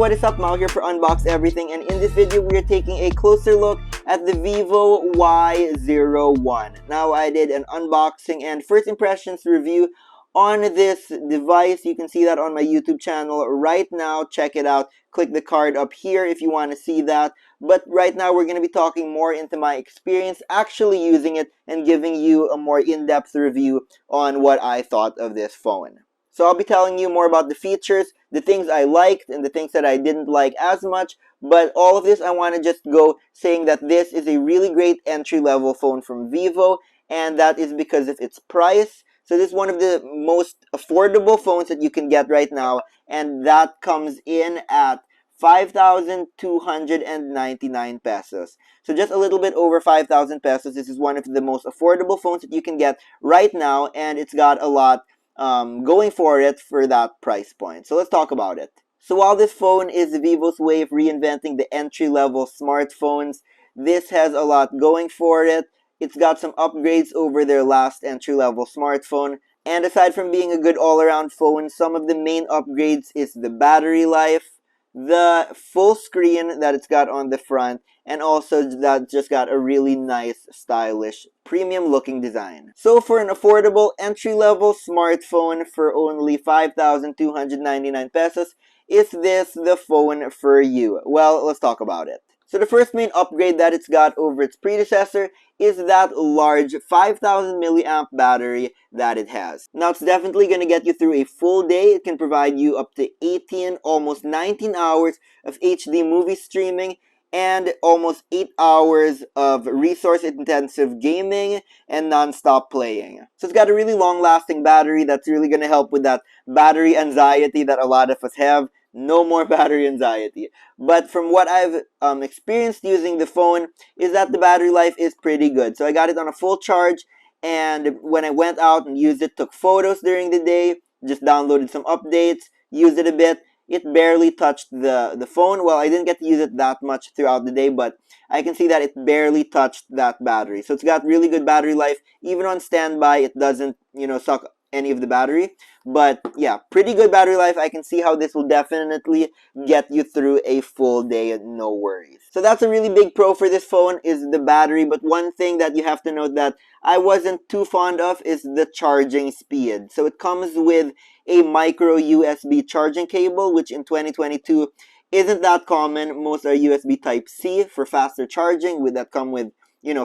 what is up? Mao here for Unbox Everything, and in this video we are taking a closer look at the Vivo Y01. Now, I did an unboxing and first impressions review on this device. You can see that on my YouTube channel right now. Check it out. Click the card up here if you want to see that. But right now we're going to be talking more into my experience actually using it and giving you a more in-depth review on what I thought of this phone. So I'll be telling you more about the features, the things I liked, and the things that I didn't like as much. But all of this, I want to just go saying that this is a really great entry-level phone from Vivo, and that is because of its price. So this is one of the most affordable phones that you can get right now, and that comes in at 5,299 pesos. So just a little bit over 5,000 pesos. This is one of the most affordable phones that you can get right now, and it's got a lot going for it for that price point. So let's talk about it. So while this phone is Vivo's way of reinventing the entry-level smartphones, this has a lot going for it. It's got some upgrades over their last entry-level smartphone. And aside from being a good all-around phone, some of the main upgrades is the battery life, the full screen that it's got on the front, and also that just got a really nice, stylish, premium-looking design. So for an affordable entry-level smartphone for only 5,299 pesos, is this the phone for you? Well, let's talk about it. So the first main upgrade that it's got over its predecessor is that large 5,000 milliamp battery that it has. Now, it's definitely going to get you through a full day. It can provide you up to 18, almost 19 hours of HD movie streaming and almost 8 hours of resource-intensive gaming and non-stop playing. So it's got a really long-lasting battery that's really going to help with that battery anxiety that a lot of us have. No more battery anxiety. But from what I've experienced using the phone is that the battery life is pretty good. So I got it on a full charge, and when I went out and used it, took photos during the day, just downloaded some updates, used it a bit, it barely touched the phone. Well, I didn't get to use it that much throughout the day, but I can see that it barely touched that battery. So it's got really good battery life. Even on standby, it doesn't, suck any of the battery. But yeah, pretty good battery life. I can see how this will definitely get you through a full day, no worries. So that's a really big pro for this phone is the battery. But one thing that you have to note that I wasn't too fond of is the charging speed. So it comes with a micro USB charging cable, which in 2022 isn't that common. Most are USB Type-C for faster charging, that come with,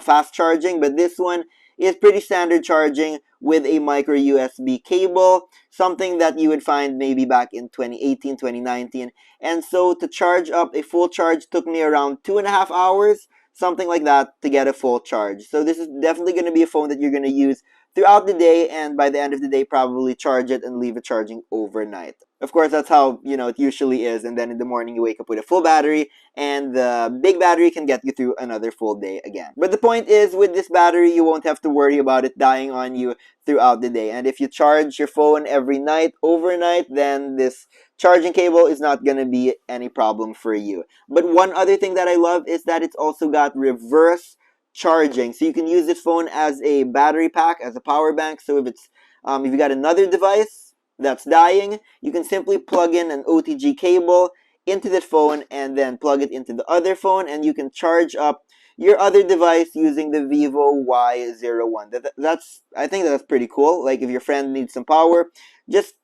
fast charging. But this one is pretty standard charging with a micro USB cable, something that you would find maybe back in 2018, 2019. And so to charge up a full charge took me around 2.5 hours, something like that, to get a full charge. So this is definitely going to be a phone that you're going to use throughout the day, and by the end of the day probably charge it and leave it charging overnight. Of course, that's how, it usually is, and then in the morning you wake up with a full battery, and the big battery can get you through another full day again. But the point is, with this battery, you won't have to worry about it dying on you throughout the day. And if you charge your phone every night, overnight, then this charging cable is not going to be any problem for you. But one other thing that I love is that it's also got reverse charging. So you can use this phone as a battery pack, as a power bank. So if you got another device that's dying, you can simply plug in an OTG cable into this phone and then plug it into the other phone, and you can charge up your other device using the Vivo Y01. I think that's pretty cool. Like if your friend needs some power, just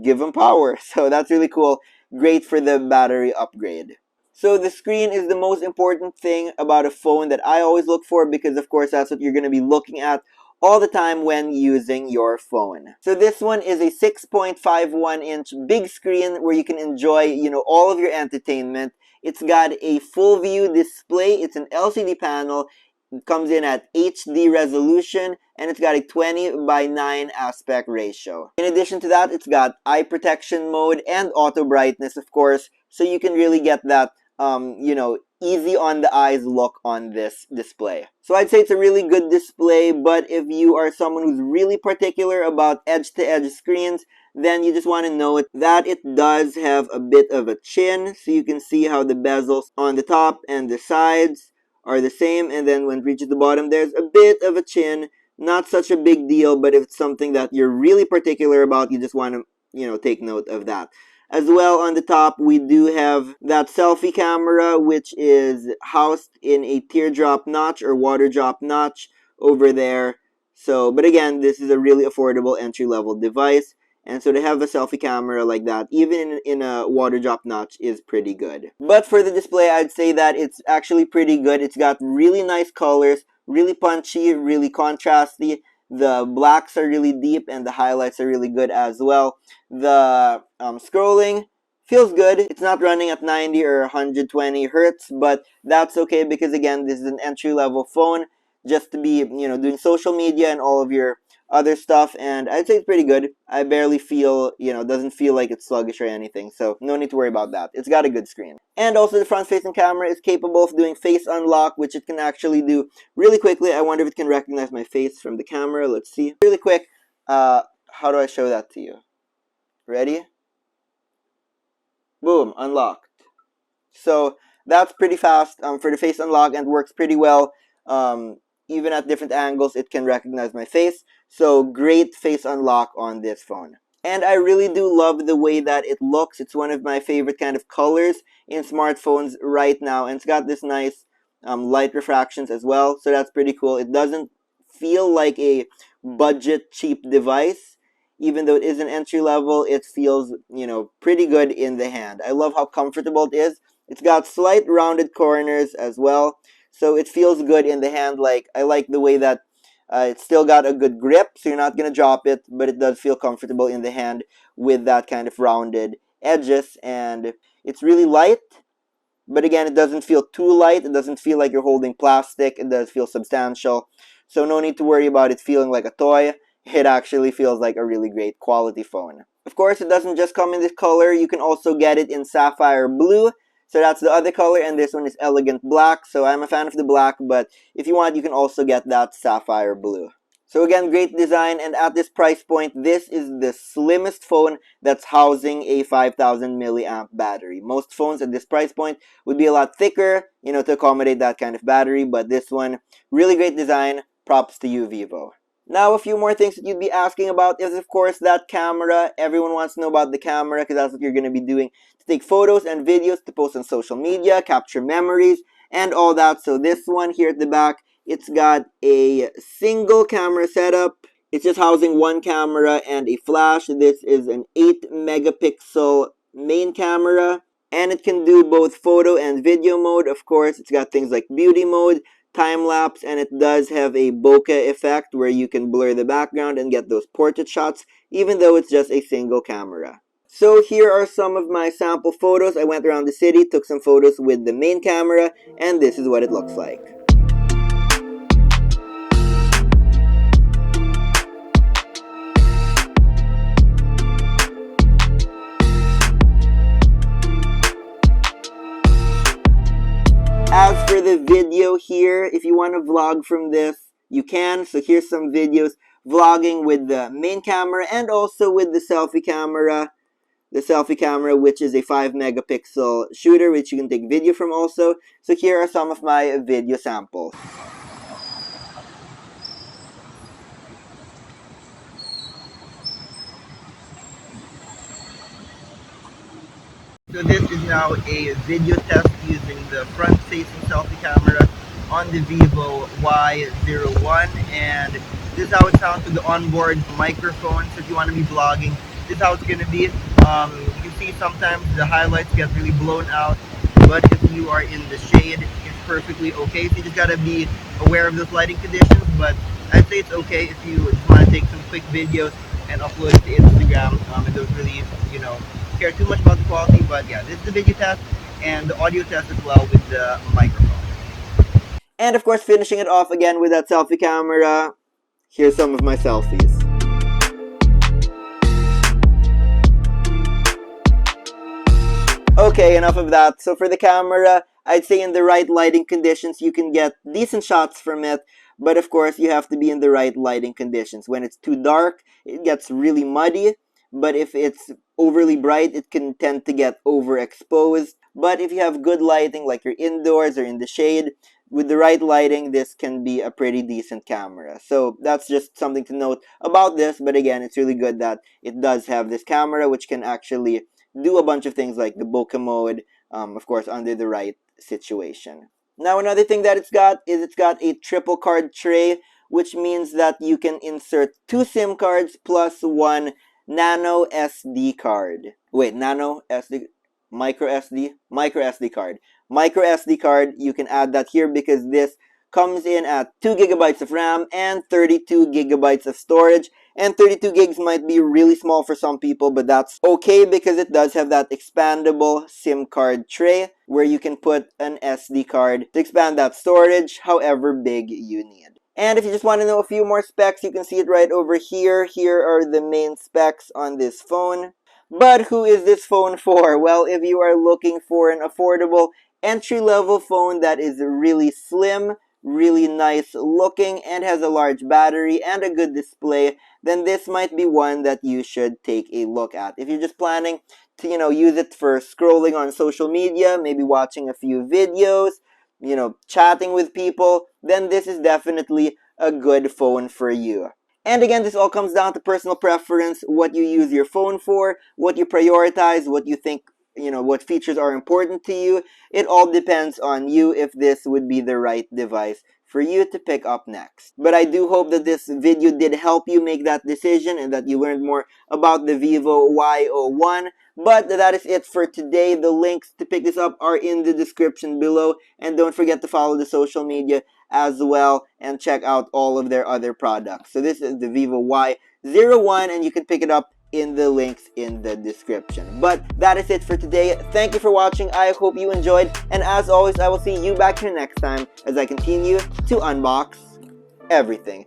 give them power. So that's really cool. Great for the battery upgrade. So the screen is the most important thing about a phone that I always look for, because of course that's what you're going to be looking at all the time when using your phone. So this one is a 6.51-inch big screen where you can enjoy, all of your entertainment. It's got a Fullview Display. It's an LCD panel. It comes in at HD resolution, and it's got a 20:9 aspect ratio. In addition to that, it's got eye protection mode and auto brightness, of course, so you can really get that easy on the eyes look on this display. So I'd say it's a really good display, but if you are someone who's really particular about edge-to-edge screens, then you just want to note that it does have a bit of a chin. So you can see how the bezels on the top and the sides are the same, and then when it reaches the bottom, there's a bit of a chin. Not such a big deal, but if it's something that you're really particular about, you just want to, take note of that. As well, on the top, we do have that selfie camera, which is housed in a teardrop notch or water drop notch over there. So, but again, this is a really affordable entry-level device. And so to have a selfie camera like that, even in a water drop notch, is pretty good. But for the display, I'd say that it's actually pretty good. It's got really nice colors, really punchy, really contrasty. The blacks are really deep and the highlights are really good as well. The scrolling feels good. It's not running at 90 or 120 hertz, but that's okay because again, this is an entry-level phone just to be, doing social media and all of your other stuff, and I'd say it's pretty good. I barely feel, doesn't feel like it's sluggish or anything, so no need to worry about that. It's got a good screen. And also the front-facing camera is capable of doing face unlock, which it can actually do really quickly. I wonder if it can recognize my face from the camera. Let's see. Really quick, how do I show that to you? Ready? Boom, unlocked. So that's pretty fast for the face unlock and works pretty well. Even at different angles, it can recognize my face. So great face unlock on this phone. And I really do love the way that it looks. It's one of my favorite kind of colors in smartphones right now. And it's got this nice light refractions as well. So that's pretty cool. It doesn't feel like a budget cheap device. Even though it is an entry level, it feels, pretty good in the hand. I love how comfortable it is. It's got slight rounded corners as well. So it feels good in the hand. Like, I like the way that it's still got a good grip, so you're not going to drop it, but it does feel comfortable in the hand with that kind of rounded edges. And it's really light, but again, it doesn't feel too light. It doesn't feel like you're holding plastic. It does feel substantial. So no need to worry about it feeling like a toy. It actually feels like a really great quality phone. Of course, it doesn't just come in this color. You can also get it in sapphire blue. So that's the other color, and this one is elegant black. So I'm a fan of the black, but if you want, you can also get that sapphire blue. So again, great design, and at this price point, this is the slimmest phone that's housing a 5,000 milliamp battery. Most phones at this price point would be a lot thicker, to accommodate that kind of battery, but this one, really great design. Props to you, Vivo. Now, a few more things that you'd be asking about is, of course, that camera. Everyone wants to know about the camera because that's what you're going to be doing to take photos and videos to post on social media, capture memories, and all that. So this one here at the back, it's got a single camera setup. It's just housing one camera and a flash. This is an 8 megapixel main camera, and it can do both photo and video mode. Of course, it's got things like beauty mode, time-lapse, and it does have a bokeh effect where you can blur the background and get those portrait shots, even though it's just a single camera. So here are some of my sample photos. I went around the city, took some photos with the main camera, and this is what it looks like. As for the video here, if you want to vlog from this, you can. So here's some videos vlogging with the main camera and also with the selfie camera. The selfie camera, which is a 5 megapixel shooter, which you can take video from also. So here are some of my video samples. So this is now a video test using the front-facing selfie camera on the Vivo Y01, and this is how it sounds with the onboard microphone. So if you want to be vlogging, this is how it's going to be. You can see sometimes the highlights get really blown out, but if you are in the shade, it's perfectly okay. So you just got to be aware of those lighting conditions, but I'd say it's okay if you just want to take some quick videos and upload it to Instagram. It don't really, care too much about the quality, but yeah, this is the video test and the audio test as well with the microphone. And of course, finishing it off again with that selfie camera. Here's some of my selfies. Okay, enough of that. So for the camera, I'd say in the right lighting conditions, you can get decent shots from it. But of course, you have to be in the right lighting conditions. When it's too dark, it gets really muddy. But if it's overly bright, it can tend to get overexposed. But if you have good lighting, like you're indoors or in the shade, with the right lighting, this can be a pretty decent camera. So that's just something to note about this. But again, it's really good that it does have this camera, which can actually do a bunch of things like the bokeh mode, of course, under the right situation. Now, another thing that it's got a triple card tray, which means that you can insert 2 SIM cards plus 1 nano SD card. Wait, nano SD, micro SD card. Micro SD card, you can add that here because this comes in at 2 gigabytes of RAM and 32 gigabytes of storage. And 32 gigs might be really small for some people, but that's okay because it does have that expandable SIM card tray where you can put an SD card to expand that storage however big you need. And if you just want to know a few more specs, you can see it right over here. Here are the main specs on this phone. But who is this phone for? Well, if you are looking for an affordable entry-level phone that is really slim, really nice looking, and has a large battery and a good display, then this might be one that you should take a look at. If you're just planning to, use it for scrolling on social media, maybe watching a few videos, chatting with people, then this is definitely a good phone for you. And again, this all comes down to personal preference, what you use your phone for, what you prioritize, what you think, what features are important to you. It all depends on you if this would be the right device for you to pick up next. But I do hope that this video did help you make that decision and that you learned more about the Vivo Y01. But that is it for today. The links to pick this up are in the description below. And don't forget to follow the social media as well and check out all of their other products. So this is the Vivo Y01 and you can pick it up in the links in the description. But that is it for today. Thank you for watching. I hope you enjoyed. And as always, I will see you back here next time as I continue to unbox everything.